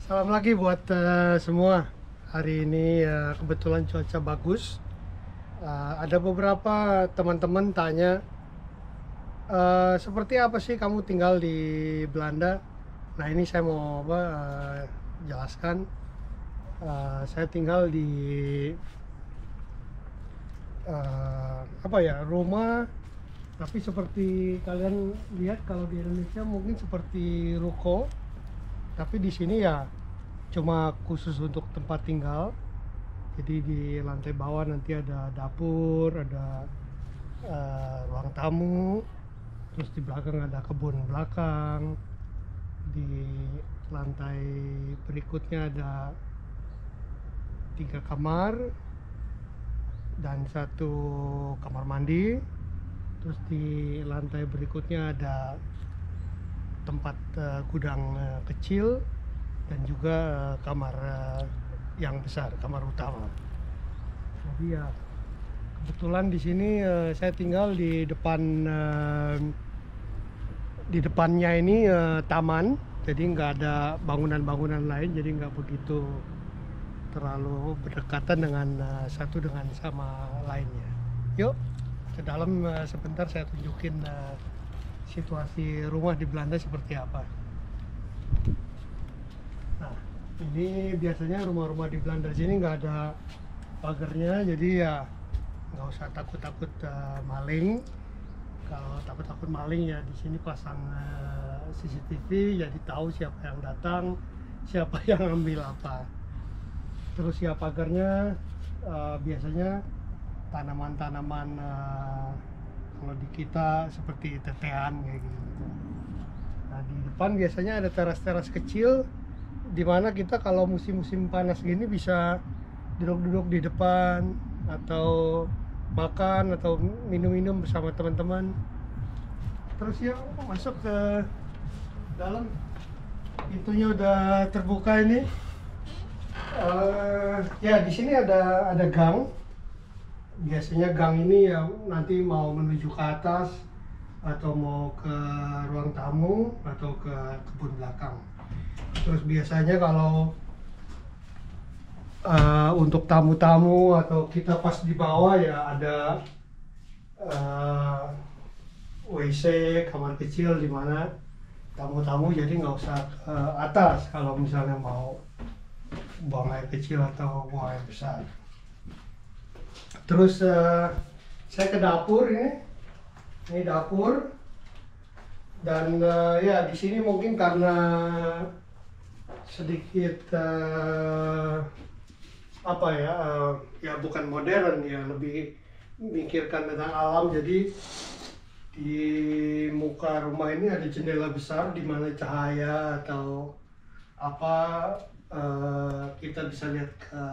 Salam lagi buat semua. Hari ini kebetulan cuaca bagus. Ada beberapa teman-teman tanya, seperti apa sih kamu tinggal di Belanda? Nah ini saya mau jelaskan. Saya tinggal di rumah, tapi seperti kalian lihat kalau di Indonesia mungkin seperti ruko, tapi di sini ya cuma khusus untuk tempat tinggal. Jadi di lantai bawah nanti ada dapur, ada ruang tamu, terus di belakang ada kebun belakang. Di lantai berikutnya ada 3 kamar dan 1 kamar mandi. Terus di lantai berikutnya ada tempat gudang kecil dan juga kamar yang besar, kamar utama. Jadi ya kebetulan di sini saya tinggal di depannya ini taman, jadi nggak ada bangunan-bangunan lain, jadi nggak begitu terlalu berdekatan dengan satu dengan sama lainnya. Yuk ke dalam, sebentar saya tunjukin situasi rumah di Belanda seperti apa. Nah, ini biasanya rumah-rumah di Belanda sini nggak ada pagarnya, jadi ya nggak usah takut-takut maling. Kalau takut-takut maling ya di sini pasang CCTV, jadi tahu siapa yang datang, siapa yang ambil apa. Terus ya pagarnya biasanya tanaman-tanaman kalau di kita seperti tetean kayak gitu. Nah di depan biasanya ada teras-teras kecil, dimana kita kalau musim-musim panas gini bisa duduk-duduk di depan atau makan atau minum-minum bersama teman-teman. Terus ya masuk ke dalam, pintunya udah terbuka ini. Ya di sini ada gang. Biasanya gang ini ya nanti mau menuju ke atas atau mau ke ruang tamu atau ke kebun belakang. Terus biasanya kalau untuk tamu-tamu atau kita pas di bawah ya ada WC, kamar kecil di mana tamu-tamu jadi nggak usah ke atas kalau misalnya mau buang air kecil atau buang air besar. Terus saya ke dapur ini dapur, dan ya di sini mungkin karena sedikit ya bukan modern ya, lebih memikirkan tentang alam. Jadi di muka rumah ini ada jendela besar di mana cahaya atau apa kita bisa lihat ke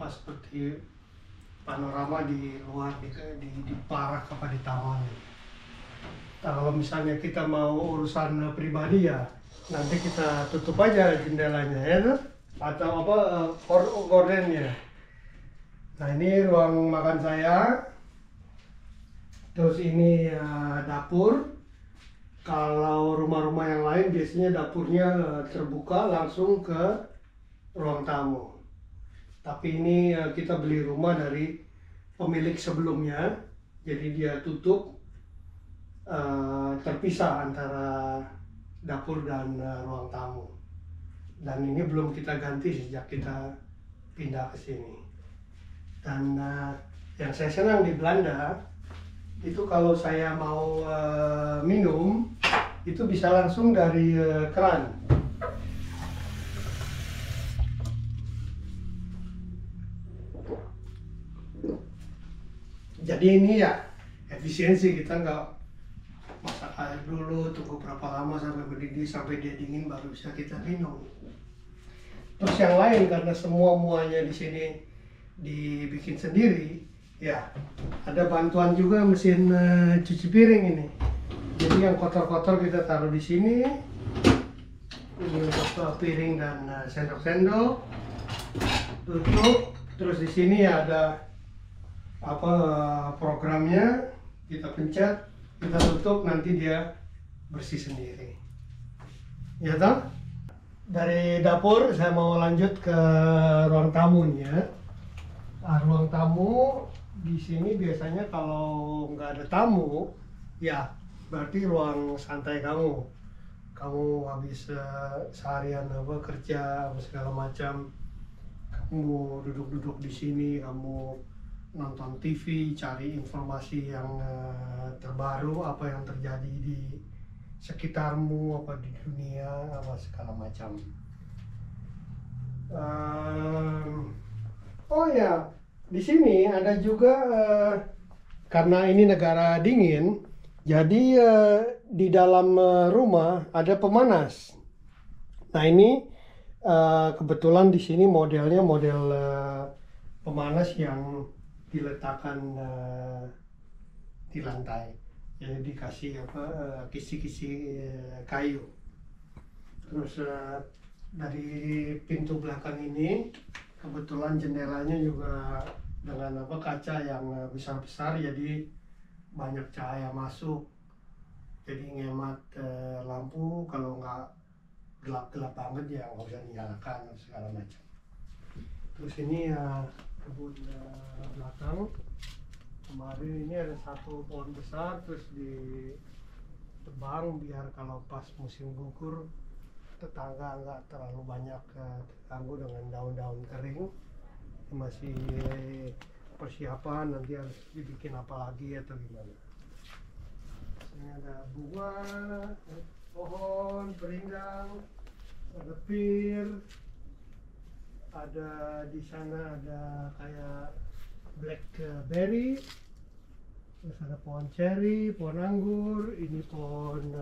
seperti panorama di luar, di park apa di taman. Nah, kalau misalnya kita mau urusan pribadi ya nanti kita tutup aja jendelanya ya tuh, atau gordennya. Nah ini ruang makan saya. Terus ini dapur. Kalau rumah-rumah yang lain biasanya dapurnya terbuka langsung ke ruang tamu. Tapi ini kita beli rumah dari pemilik sebelumnya, jadi dia tutup, terpisah antara dapur dan ruang tamu. Dan ini belum kita ganti sejak kita pindah ke sini. Dan yang saya senang di Belanda itu kalau saya mau minum itu bisa langsung dari keran. Jadi ini ya efisiensi, kita nggak masak air dulu, tunggu berapa lama sampai mendidih, sampai dia dingin baru bisa kita minum. Terus yang lain karena semua muanya di sini dibikin sendiri, ya ada bantuan juga mesin cuci piring ini. Jadi yang kotor-kotor kita taruh di sini. Ini untuk piring dan sendok-sendok. Tutup. Terus di sini ada programnya, kita pencet, kita tutup, nanti dia bersih sendiri. Ya toh? Dari dapur saya mau lanjut ke ruang tamu nih ya. Ruang tamu di sini biasanya kalau nggak ada tamu, ya berarti ruang santai kamu. Kamu habis seharian apa kerja apa segala macam, kamu duduk-duduk di sini, kamu nonton TV, cari informasi yang terbaru, apa yang terjadi di sekitarmu, apa di dunia, apa segala macam. Oh ya, di sini ada juga karena ini negara dingin, jadi di dalam rumah ada pemanas. Nah ini kebetulan di sini modelnya model pemanas yang diletakkan di lantai, jadi dikasih apa kisi-kisi kayu. Terus dari pintu belakang ini kebetulan jendelanya juga dengan apa kaca yang besar-besar, jadi banyak cahaya masuk, jadi ngemat lampu. Kalau nggak gelap-gelap banget ya nggak usah dinyalakan segala macam. Terus ini ya kebun belakang. Kemarin ini ada satu pohon besar, terus ditebang biar kalau pas musim gugur tetangga nggak terlalu banyak terganggu dengan daun-daun kering. Masih persiapan nanti harus dibikin apa lagi atau gimana. Ini ada buah, pohon perindang, ada pir, ada di sana ada kayak blackberry, terus ada pohon cherry, pohon anggur, ini pohon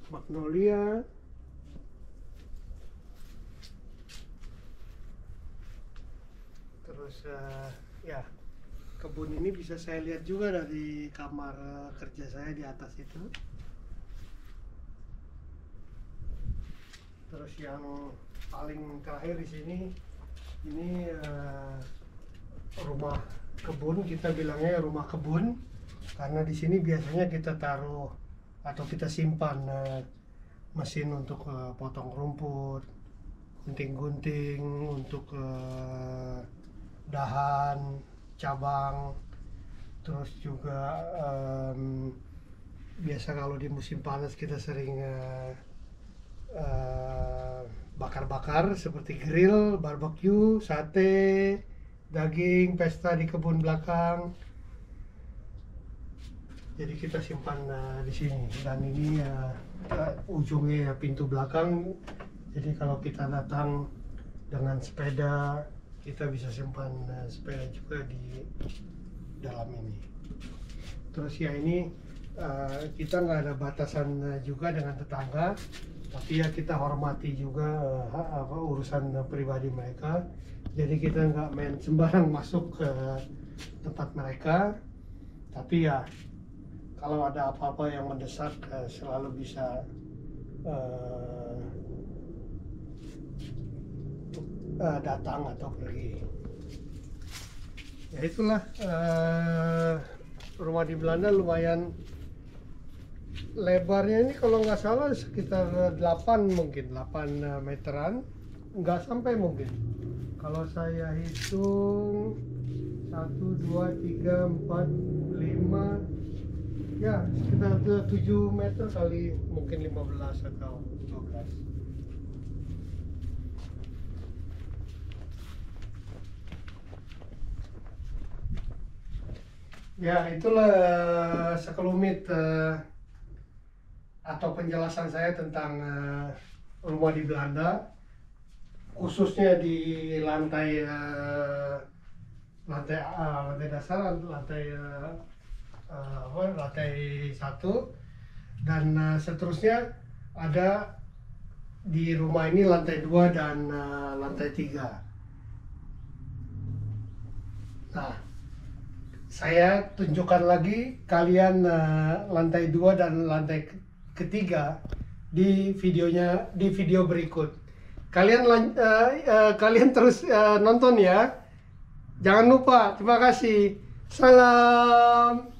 magnolia. Terus ya kebun ini bisa saya lihat juga dari kamar kerja saya di atas itu. Terus yang paling terakhir di sini ini rumah kebun, kita bilangnya rumah kebun karena di sini biasanya kita taruh atau kita simpan mesin untuk potong rumput, gunting-gunting, untuk dahan, cabang. Terus juga biasa kalau di musim panas kita sering bakar-bakar seperti grill, barbecue, sate, daging, pesta di kebun belakang. Jadi kita simpan di sini, dan ini ujungnya pintu belakang. Jadi kalau kita datang dengan sepeda, kita bisa simpan sepeda juga di dalam ini. Terus ya ini kita nggak ada batasan juga dengan tetangga, tapi ya kita hormati juga urusan pribadi mereka. Jadi kita nggak main sembarang masuk ke tempat mereka, tapi ya kalau ada apa-apa yang mendesak selalu bisa datang atau pergi. Ya itulah rumah di Belanda lumayan lebarnya, ini kalau nggak salah sekitar 8 meteran, nggak sampai mungkin. Kalau saya hitung 1, 2, 3, 4, 5, ya sekitar 7 meter kali mungkin 15 atau 12. Ya itulah sekelumit atau penjelasan saya tentang rumah di Belanda, khususnya di lantai dasar, lantai 1, dan seterusnya ada di rumah ini lantai 2 dan lantai 3. Nah, saya tunjukkan lagi kalian lantai 2 dan lantai ketiga di video berikut. Kalian terus nonton ya. Jangan lupa. Terima kasih. Salam.